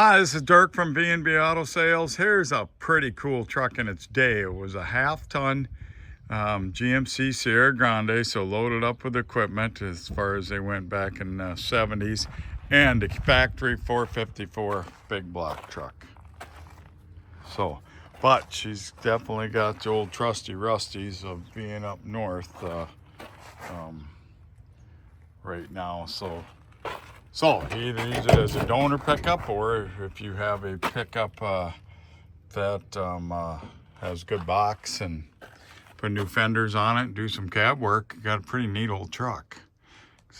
Hi, this is Dirk from B&B Auto Sales. Here's a pretty cool truck in its day. It was a half-ton GMC Sierra Grande, so loaded up with equipment as far as they went back in the 70s, and a factory 454 big block truck. So, but she's definitely got the old trusty rusties of being up north right now. So you either use it as a donor pickup, or if you have a pickup that has good box and put new fenders on it and do some cab work, you got a pretty neat old truck.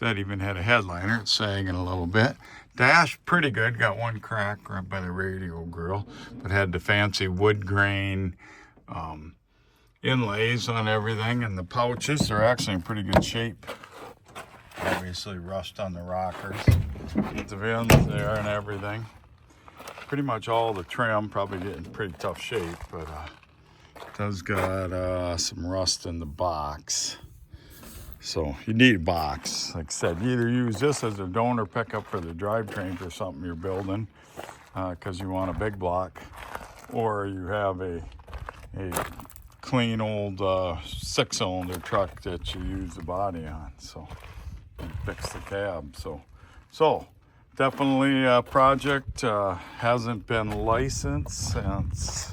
That even had a headliner, it's sagging a little bit. Dash, pretty good, got one crack right by the radio grill, but had the fancy wood grain inlays on everything, and the pouches, they're actually in pretty good shape. Obviously rust on the rockers, the VINs there and everything. Pretty much all the trim, probably getting pretty tough shape, but it does got some rust in the box. So you need a box. Like I said, you either use this as a donor pickup for the drivetrain or something you're building because you want a big block, or you have a clean old 6-cylinder truck that you use the body on. So and fix the cab. So definitely a project. Hasn't been licensed since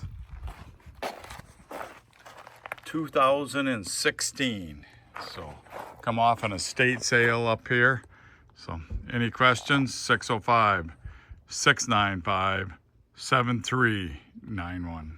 2016. So come off an estate sale up here. So any questions? 605-695-7391.